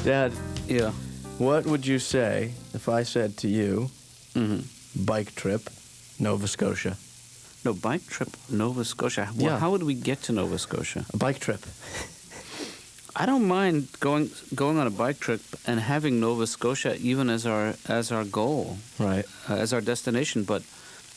Dad, Yeah. what would you say if I said to you, bike trip, Nova Scotia? No, bike trip, Nova Scotia. Well, Yeah. how would we get to Nova Scotia? A bike trip. I don't mind going on a bike trip and having Nova Scotia even as our goal, Right. as our destination. But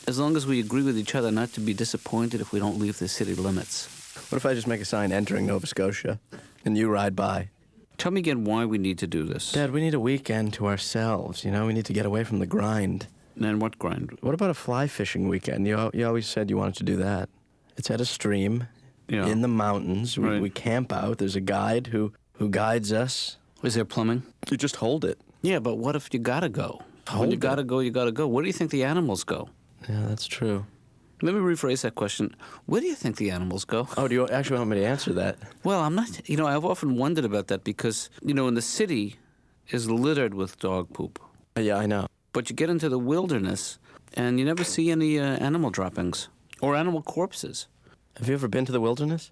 as long as we agree with each other not to be disappointed if we don't leave the city limits. What if I just make a sign entering Nova Scotia and you ride by? Tell me again why we need to do this. Dad, we need a weekend to ourselves, you know? We need to get away from the grind. And what grind? What about a fly fishing weekend? You always said you wanted to do that. It's at a stream Yeah. in the mountains. Right. We camp out. There's a guide who guides us. Is there plumbing? You just hold it. Yeah, but what if you gotta go? When Hold you it. gotta go, you gotta go. Where do you think the animals go? Yeah, that's true. Let me rephrase that question. Where do you think the animals go? Oh, do you actually want me to answer that? Well, I'm not, I've often wondered about that because, in the city is littered with dog poop. Yeah, I know. But you get into the wilderness and you never see any animal droppings or animal corpses. Have you ever been to the wilderness?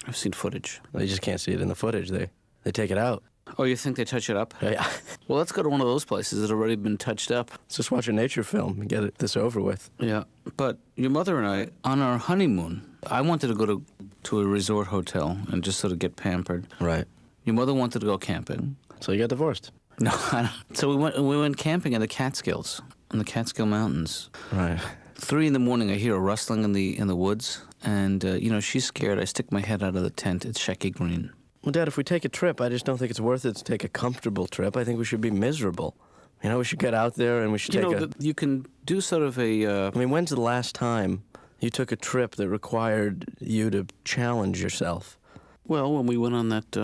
I've seen footage. Well, you just can't see it in the footage. They take it out. Oh, you think they touch it up? Yeah. Well, let's go to one of those places that have already been touched up. Let's just watch a nature film and get this over with. Yeah. But your mother and I, on our honeymoon, I wanted to go to a resort hotel and just sort of get pampered. Right. Your mother wanted to go camping. So you got divorced. No, I don't. So we went camping in the Catskills, in the Catskill Mountains. Right. 3 a.m, I hear a rustling in the woods, and she's scared. I stick my head out of the tent. It's Shecky Green. Well, Dad, if we take a trip, I just don't think it's worth it to take a comfortable trip. I think we should be miserable. We should get out there and we should You can do sort of a. I mean, when's the last time you took a trip that required you to challenge yourself? Well, when we went on that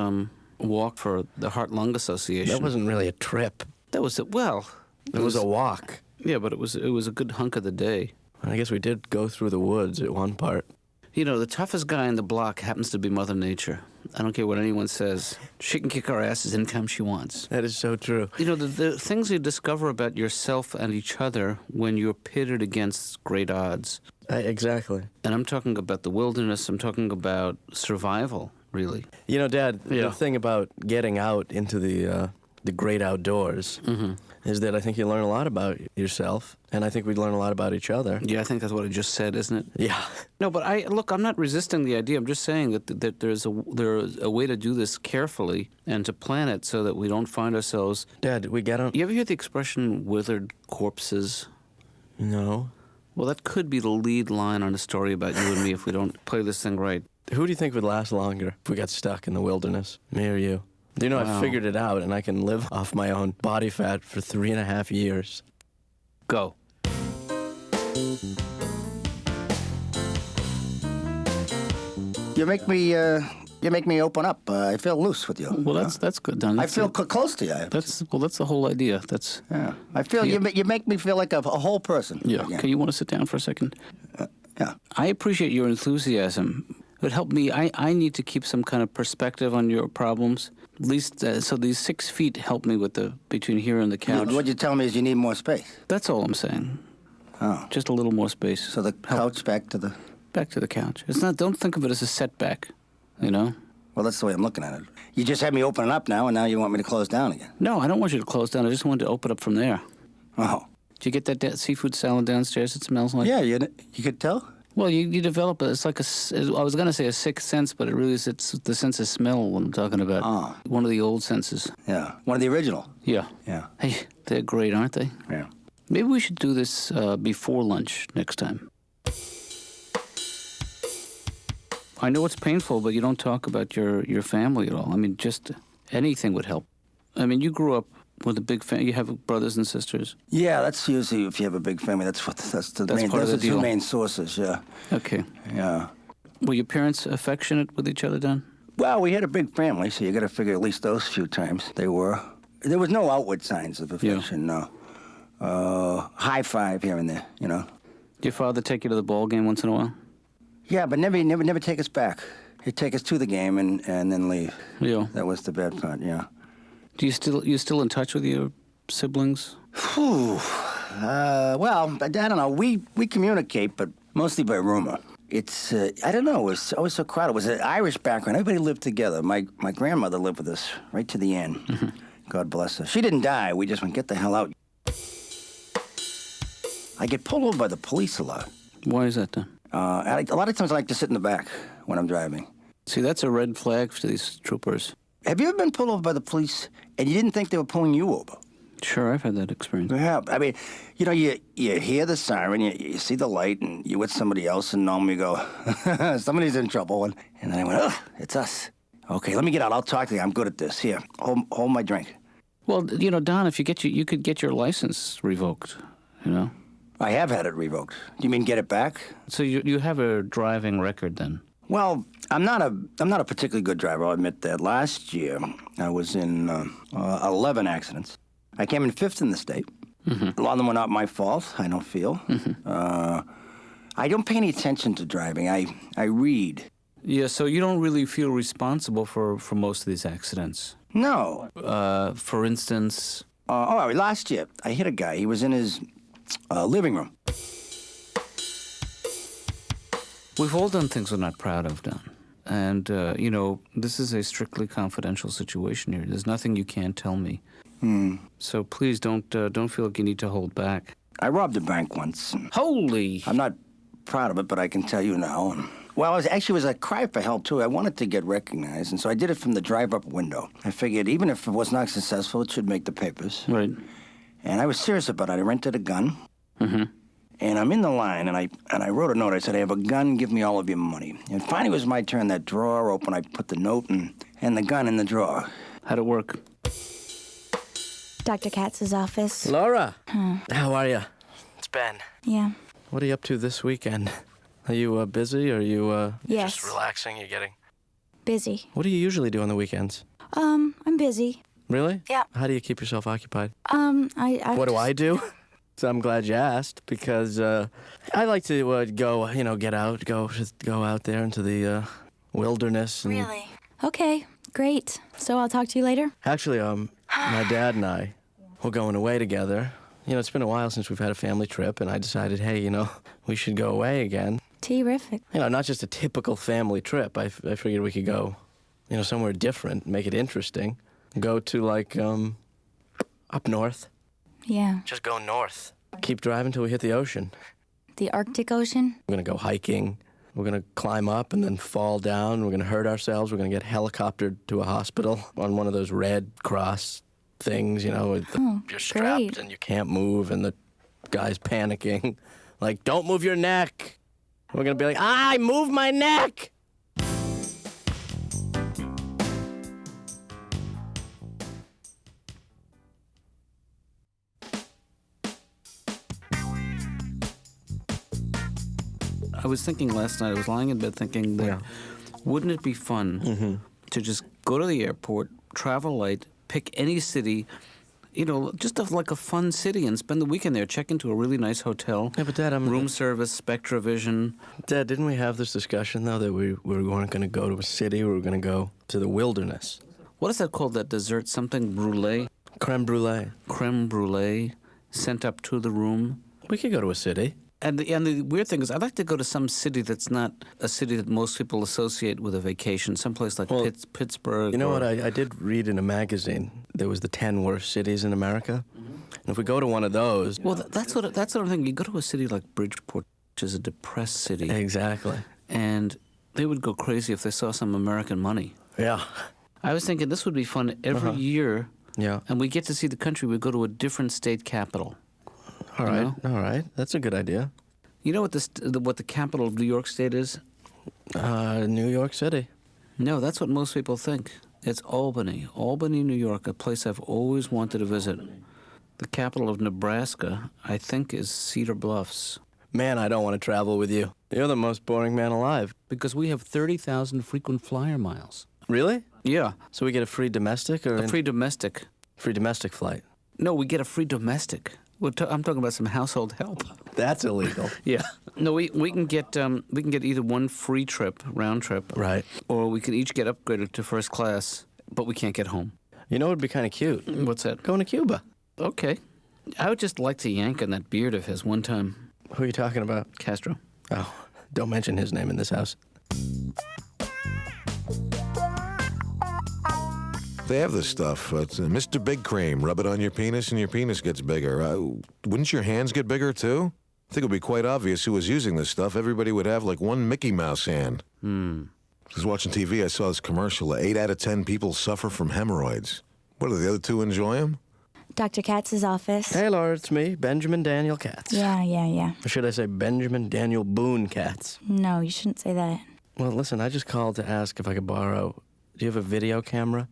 walk for the Heart Lung Association. That wasn't really a trip. That was it. Well, It was a walk. Yeah, but it was a good hunk of the day. I guess we did go through the woods at one part. The toughest guy in the block happens to be Mother Nature. I don't care what anyone says. She can kick our asses anytime she wants. That is so true. The things you discover about yourself and each other when you're pitted against great odds. Exactly. And I'm talking about the wilderness. I'm talking about survival, really. Dad, Yeah. the thing about getting out into the great outdoors is that I think you learn a lot about yourself, and I think we'd learn a lot about each other. Yeah, I think that's what I just said, isn't it? Yeah. No, but I'm not resisting the idea. I'm just saying that there's a way to do this carefully and to plan it so that we don't find ourselves. Dad, we get on... You ever hear the expression "withered corpses"? No. Well, that could be the lead line on a story about you and me if we don't play this thing right. Who do you think would last longer if we got stuck in the wilderness? Me or you? Wow. I figured it out, and I can live off my own body fat for 3.5 years. Go. You make me open up. I feel loose with you. Well, that's good, Don. I feel close to you. That's the whole idea. Yeah. I feel Yeah. you make me feel like a whole person. Yeah. again. Okay, you want to sit down for a second? Yeah. I appreciate your enthusiasm. It would help me. I need to keep some kind of perspective on your problems. At least, so these 6 feet help me with between here and the couch. What you're telling me is you need more space. That's all I'm saying. Oh. Just a little more space. So the couch back to the... Back to the couch. It's not. Don't think of it as a setback. Well, that's the way I'm looking at it. You just had me opening up now, and now you want me to close down again. No, I don't want you to close down. I just wanted to open up from there. Oh. Did you get that seafood salad downstairs? It smells like. Yeah, you could tell? Well, you develop it. It's like I was going to say a sixth sense, but it's the sense of smell what I'm talking about. Oh. One of the old senses. Yeah. One of the original. Yeah. Yeah. Hey, they're great, aren't they? Yeah. Maybe we should do this before lunch next time. I know it's painful, but you don't talk about your family at all. I mean, just anything would help. I mean, you grew up with a big family. You have brothers and sisters. Yeah, that's usually if you have a big family. That's the main. Part of Those the are the two deal. main sources. Yeah. Okay. Yeah. Were your parents affectionate with each other, Don? Well, we had a big family, so you got to figure at least those few times they were. There was no outward signs of affection. No. High five here and there. Did your father take you to the ball game once in a while? Yeah, but never take us back. He'd take us to the game and then leave. Yeah. That was the bad part. Yeah. Do you still in touch with your siblings? Whew. Well, I don't know. We communicate, but mostly by rumor. It's, I don't know, it was always so crowded. It was an Irish background. Everybody lived together. My grandmother lived with us right to the end. God bless her. She didn't die. We just went, get the hell out. I get pulled over by the police a lot. Why is that, then? A lot of times I like to sit in the back when I'm driving. See, that's a red flag for these troopers. Have you ever been pulled over by the police and you didn't think they were pulling you over? Sure, I've had that experience. Yeah, I mean, you know, you hear the siren, you see the light, and you're with somebody else, and normally you go, somebody's in trouble. And then I went, ugh, it's us. Okay, let me get out. I'll talk to you. I'm good at this. Here, hold my drink. Well, you know, Don, if you could get your license revoked, you know? I have had it revoked. Do you mean get it back? So you have a driving record then? Well, I'm not a particularly good driver, I'll admit that. Last year, I was in 11 accidents. I came in 5th in the state. A lot of them were not my fault, I don't feel. I don't pay any attention to driving. I read. Yeah, so you don't really feel responsible for most of these accidents? No. For instance? Last year, I hit a guy. He was in his living room. We've all done things we're not proud of, Don. And, you know, this is a strictly confidential situation here. There's nothing you can't tell me. So please don't feel like you need to hold back. I robbed a bank once. Holy! I'm not proud of it, but I can tell you now. Well, it was a cry for help, too. I wanted to get recognized, and so I did it from the drive-up window. I figured even if it was not successful, it should make the papers. Right. And I was serious about it. I rented a gun. And I'm in the line, and I wrote a note. I said, I have a gun, give me all of your money. And finally it was my turn. That drawer open, I put the note and the gun in the drawer. How'd it work? Dr. Katz's office. Laura, how are you? It's Ben. Yeah. What are you up to this weekend? Are you busy, or are you Yes. just relaxing? You're getting... Busy. What do you usually do on the weekends? I'm busy. Really? Yeah. How do you keep yourself occupied? I What do I do? So I'm glad you asked, because I like to go, get out, go out there into the wilderness. And Really? Okay, great. So I'll talk to you later? Actually, my dad and I were going away together. It's been a while since we've had a family trip, and I decided, hey, we should go away again. Terrific. Not just a typical family trip. I figured we could go, somewhere different, make it interesting. Go to, up north. Yeah. Just go north. Keep driving till we hit the ocean. The Arctic Ocean? We're going to go hiking. We're going to climb up and then fall down. We're going to hurt ourselves. We're going to get helicoptered to a hospital on one of those Red Cross things, you're strapped great. and you can't move, and the guy's panicking. Like, don't move your neck. We're going to be like, I move my neck. I was thinking last night, I was lying in bed thinking that wouldn't it be fun to just go to the airport, travel light, pick any city, just like a fun city, and spend the weekend there, check into a really nice hotel. Yeah, but Dad, room service, SpectraVision. Dad, didn't we have this discussion, though, that we weren't going to go to a city, we were going to go to the wilderness? What is that called, that dessert? Something brulee? Creme brulee. Creme brulee sent up to the room. We could go to a city. And the weird thing is, I'd like to go to some city that's not a city that most people associate with a vacation, someplace like Pittsburgh. You know what? I did read in a magazine, there was the 10 worst cities in America. And if we go to one of those... Well, that's what I'm thinking. You go to a city like Bridgeport, which is a depressed city. Exactly. And they would go crazy if they saw some American money. Yeah. I was thinking this would be fun every year. Yeah. And we get to see the country. We go to a different state capital. All right. That's a good idea. You know what the capital of New York State is? New York City. No, that's what most people think. It's Albany. Albany, New York, a place I've always wanted to visit. The capital of Nebraska, I think, is Cedar Bluffs. Man, I don't want to travel with you. You're the most boring man alive. Because we have 30,000 frequent flyer miles. Really? Yeah. So we get a free domestic or Free domestic. free domestic flight? No, we get a free domestic. I'm talking about some household help. That's illegal. Yeah. No, we can get either one free trip, round trip, Right. or we can each get upgraded to first class, but we can't get home. You know what would be kind of cute? What's that? Going to Cuba. Okay. I would just like to yank on that beard of his one time. Who are you talking about? Castro. Oh. Don't mention his name in this house. They have this stuff. It's Mr. Big Cream. Rub it on your penis and your penis gets bigger. Wouldn't your hands get bigger, too? I think it would be quite obvious who was using this stuff. Everybody would have, like, one Mickey Mouse hand. I was watching TV. I saw this commercial. 8 out of 10 people suffer from hemorrhoids. What, do the other two enjoy them? Dr. Katz's office. Hey, Laura, it's me, Benjamin Daniel Katz. Yeah. Or should I say Benjamin Daniel Boone Katz? No, you shouldn't say that. Well, listen, I just called to ask if I could borrow... Do you have a video camera?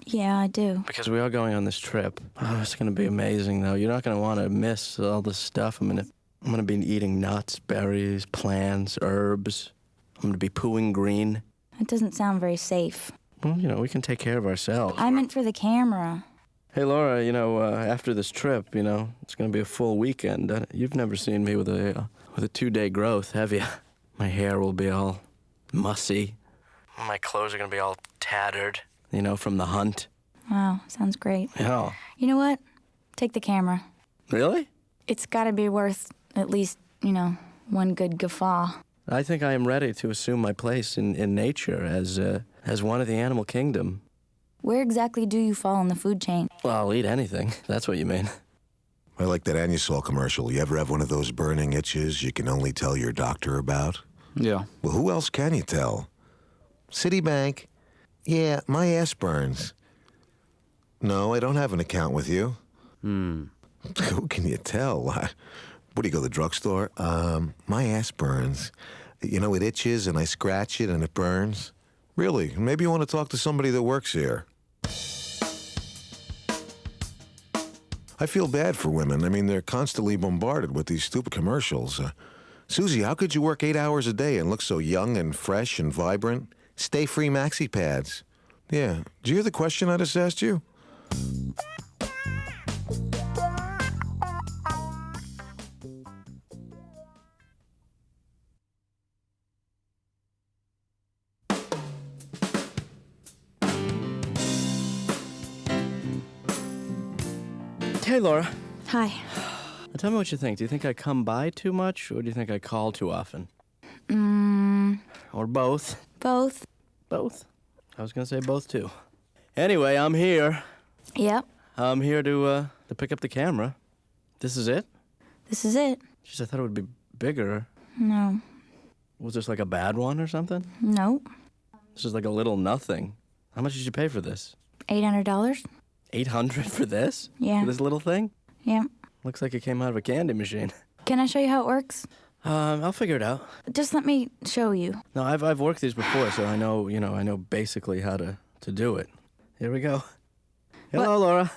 Yeah, I do. Because we are going on this trip. Oh, it's going to be amazing, though. You're not going to want to miss all this stuff. I'm going to be eating nuts, berries, plants, herbs. I'm going to be pooing green. That doesn't sound very safe. Well, we can take care of ourselves. I meant for the camera. Hey, Laura, after this trip, it's going to be a full weekend. You've never seen me with a 2-day growth, have you? My hair will be all mussy. My clothes are going to be all tattered, from the hunt. Wow, sounds great. Yeah. You know what? Take the camera. Really? It's got to be worth at least, one good guffaw. I think I am ready to assume my place in nature as one of the animal kingdom. Where exactly do you fall in the food chain? Well, I'll eat anything. That's what you mean. I like that Anusol commercial. You ever have one of those burning itches you can only tell your doctor about? Yeah. Well, who else can you tell? Citibank. Yeah, my ass burns. No, I don't have an account with you. Who can you tell? What do you go to the drugstore? My ass burns. It itches and I scratch it and it burns. Really? Maybe you want to talk to somebody that works here. I feel bad for women. I mean, they're constantly bombarded with these stupid commercials. Susie, how could you work 8 hours a day and look so young and fresh and vibrant? Stay-free maxi pads. Yeah. Did you hear the question I just asked you? Hey, Laura. Hi. Tell me what you think. Do you think I come by too much, or do you think I call too often? Or both? Both. Both? I was going to say both, too. Anyway, I'm here. Yep. I'm here to pick up the camera. This is it? This is it. Jeez, I thought it would be bigger. No. Was this like a bad one or something? Nope. This is like a little nothing. How much did you pay for this? $800? $800 for this? Yeah. For this little thing? Yeah. Looks like it came out of a candy machine. Can I show you how it works? I'll figure it out. Just let me show you. No, I've worked these before, so I know, I know basically how to do it. Here we go. Hello, Laura.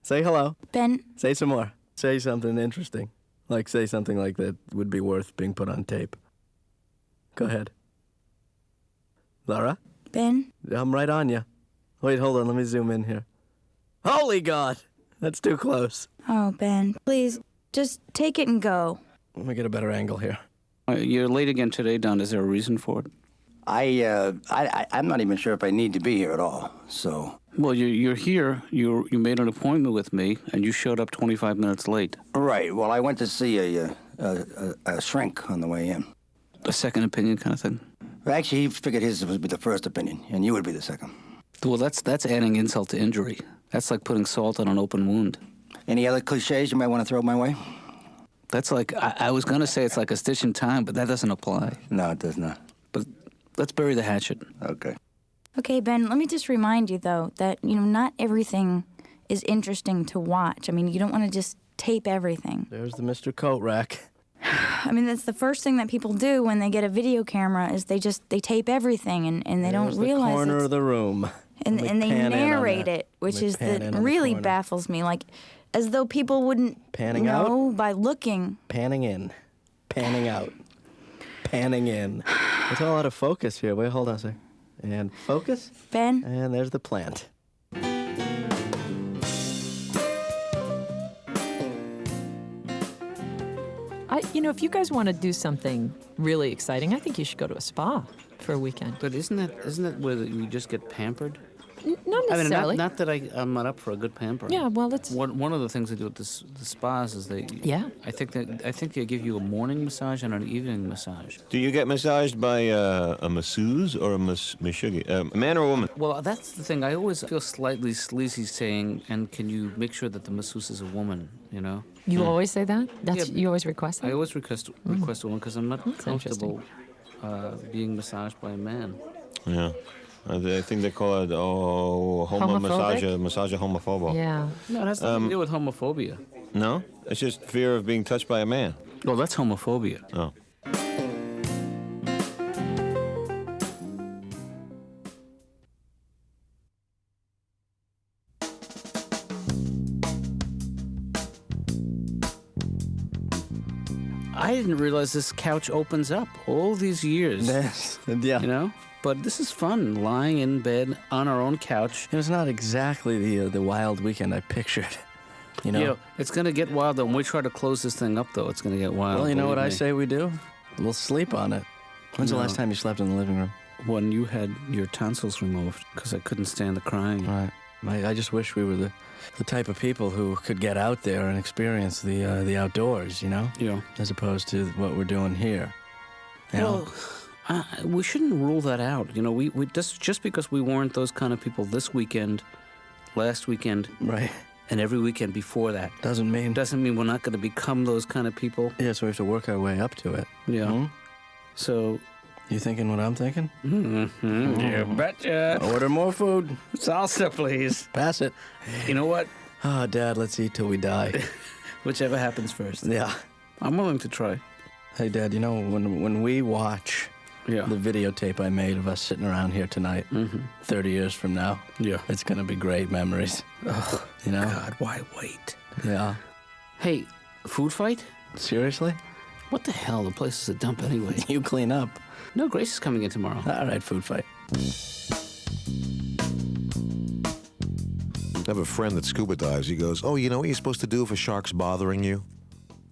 Say hello. Ben, Say some more. Say something interesting. Like, say something like that would be worth being put on tape. Go ahead. Laura? Ben, I'm right on you. Wait, hold on. Let me zoom in here. Holy God! That's too close. oh, Ben, please, just take it and go. Let me get a better angle here. You're late again today, Don. Is there a reason for it? I'm not even sure if I need to be here at all, so... Well, you're here. You made an appointment with me, and you showed up 25 minutes late. Right, well, I went to see a shrink on the way in. A second opinion kind of thing. Actually, he figured his would be the first opinion, and you would be the second. Well, that's adding insult to injury. That's like putting salt on an open wound. Any other cliches you might want to throw my way? That's like, I was going to say it's like a stitch in time, but that doesn't apply. No, it does not. But let's bury the hatchet. Okay. Okay, Ben, let me just remind you, though, that, not everything is interesting to watch. I mean, you don't want to just tape everything. There's the Mr. Coat Rack. I mean, that's the first thing that people do when they get a video camera is they tape everything and they don't realize the corner it's... of the room. And Let me they pan in on narrate that. it, which Let me is pan in on the really corner. baffles me. Like, as though people wouldn't Panning know by looking. Panning in. Panning out. Panning in. It's all out of focus here. Wait, hold on a sec. And focus. Ben? And there's the plant. If you guys want to do something really exciting, I think you should go to a spa for a weekend. But isn't that where you just get pampered? Not I mean, necessarily. not that I'm not up for a good pampering. Yeah, well, that's... One of the things they do at the spas is they. Yeah. I think they give you a morning massage and an evening massage. Do you get massaged by a masseuse or a mashugi? A man or a woman? Well, that's the thing. I always feel slightly sleazy saying, "And can you make sure that the masseuse is a woman?" You know. You always say that? Yeah. You always request that? I always request a woman because I'm not That's comfortable being massaged by a man. Yeah. I think they call it homo Homophobic? massage homophobo. Yeah. No, it has nothing to do with homophobia. No? It's just fear of being touched by a man. Well, that's homophobia. Oh. I didn't realize this couch opens up all these years. Yes. Yeah. You know? But this is fun, lying in bed on our own couch. It was not exactly the wild weekend I pictured. You know? You know, it's going to get wild. When we try to close this thing up, though, it's going to get wild. Well, you know what I believe me. say we do? We'll sleep on it. When's the No. last time you slept in the living room? When you had your tonsils removed, because I couldn't stand the crying. Right. I just wish we were the type of people who could get out there and experience the outdoors, you know? Yeah. As opposed to what we're doing here. You know? Well, we shouldn't rule that out. You know, we just because we weren't those kind of people this weekend, last weekend, Right. and every weekend before that, Doesn't mean... doesn't mean we're not going to become those kind of people. Yeah, so we have to work our way up to it. Yeah. Hmm? So. You thinking what I'm thinking? You betcha. Order more food. Salsa, please. Pass it. You know what? Oh, Dad, let's eat till we die. Whichever happens first. Yeah. I'm willing to try. Hey, Dad, you know, when we watch Yeah. the videotape I made of us sitting around here tonight, 30 years from now, Yeah. it's going to be great memories. Oh, You know? God, why wait? Yeah. Hey, food fight? Seriously? What the hell? The place is a dump anyway. You clean up. No, Grace is coming in tomorrow. All right, food fight. I have a friend that scuba dives. He goes, "Oh, you know what you're supposed to do if a shark's bothering you?"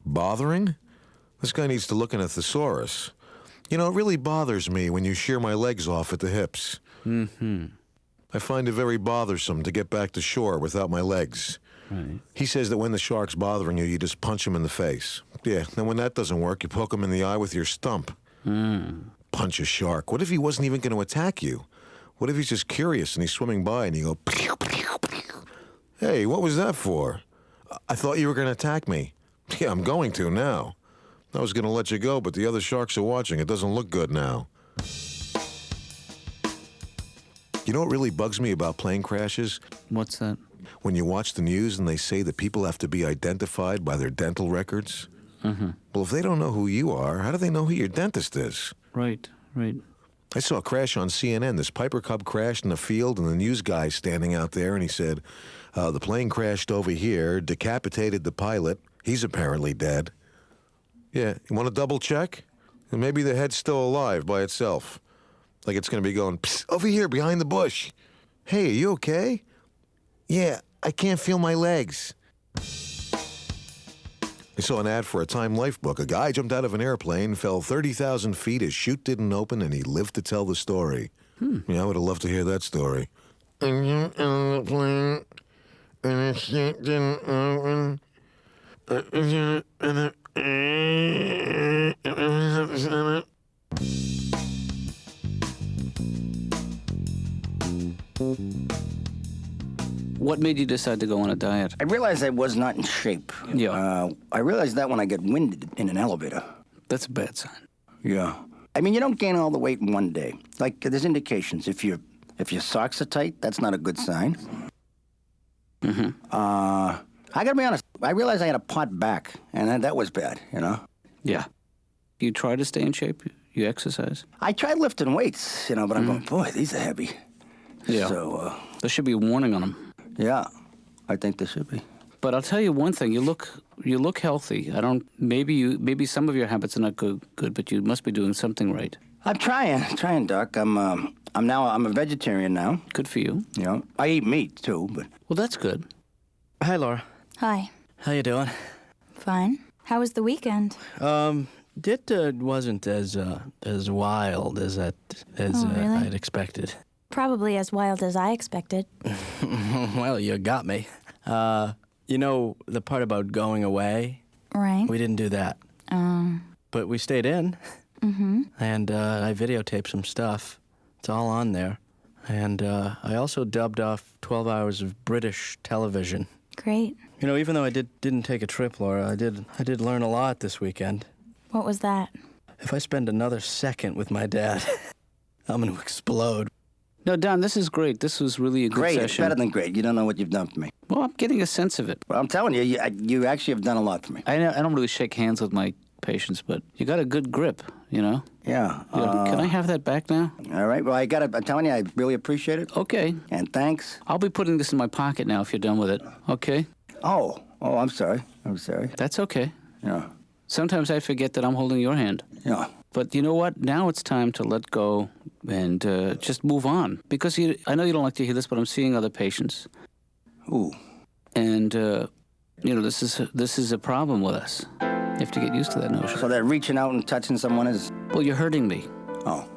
Bothering? This guy needs to look in a thesaurus. You know, it really bothers me when you shear my legs off at the hips. I find it very bothersome to get back to shore without my legs. Right. He says that when the shark's bothering you, you just punch him in the face. Yeah, then when that doesn't work, you poke him in the eye with your stump. Punch a shark. What if he wasn't even going to attack you? What if he's just curious and he's swimming by and you go, "Pew, pew, pew." Hey, what was that for? I thought you were going to attack me. Yeah, I'm going to now. I was going to let you go, but the other sharks are watching. It doesn't look good now. You know what really bugs me about plane crashes? What's that? When you watch the news and they say that people have to be identified by their dental records. Well, if they don't know who you are, how do they know who your dentist is? Right, right. I saw a crash on CNN. This Piper Cub crashed in the field, and the news guy's standing out there, and he said, the plane crashed over here, decapitated the pilot. He's apparently dead. Yeah, you want to double check? And maybe the head's still alive by itself. Like it's going to be going, "Psst, over here, behind the bush. Hey, are you okay?" "Yeah, I can't feel my legs." I saw an ad for a Time Life book. A guy jumped out of an airplane, fell 30,000 feet, his chute didn't open, and he lived to tell the story. Yeah, I would have loved to hear that story. I jumped out of the plane, and his chute didn't open. What made you decide to go on a diet? I realized I was not in shape. Yeah. I realized that when I get winded in an elevator. That's a bad sign. Yeah. I mean, you don't gain all the weight in one day. Like, there's indications. If your socks are tight, that's not a good sign. I gotta be honest. I realized I had a pot back, and that was bad, you know? Yeah. You try to stay in shape? You exercise? I tried lifting weights, you know, but I'm going, boy, these are heavy. Yeah. So, There should be a warning on them. yeah, I think there should be. But I'll tell you one thing: you look healthy. I don't. Maybe some of your habits are not good, but you must be doing something right. I'm trying, Doc. I'm a vegetarian now. Good for you. You know, I eat meat too, but Well, that's good. Hi, Laura. Hi. How you doing? Fine. How was the weekend? It wasn't as wild as really? I'd expected. Probably as wild as I expected. Well, you got me. You know the part about going away? Right. We didn't do that. But we stayed in. Mm-hmm. And I videotaped some stuff. It's all on there. And I also dubbed off 12 hours of British television. Great. You know, even though I didn't take a trip, Laura, I did learn a lot this weekend. What was that? If I spend another second with my dad, I'm going to explode. No, Don, this is great. This was really a good Great. session. It's better than great. You don't know what you've done for me. Well, I'm getting a sense of it. Well, I'm telling you, you actually have done a lot for me. I don't really shake hands with my patients, but you got a good grip, you know? Yeah. Can I have that back now? All right. Well, I'm telling you, I really appreciate it. Okay. And thanks. I'll be putting this in my pocket now if you're done with it. Okay? Oh, I'm sorry. I'm sorry. That's okay. Yeah. Sometimes I forget that I'm holding your hand. Yeah. But you know what? Now it's time to let go and just move on. Because I know you don't like to hear this, but I'm seeing other patients. Ooh. And, this is a problem with us. You have to get used to that notion. So that reaching out and touching someone is... Well, you're hurting me. Oh.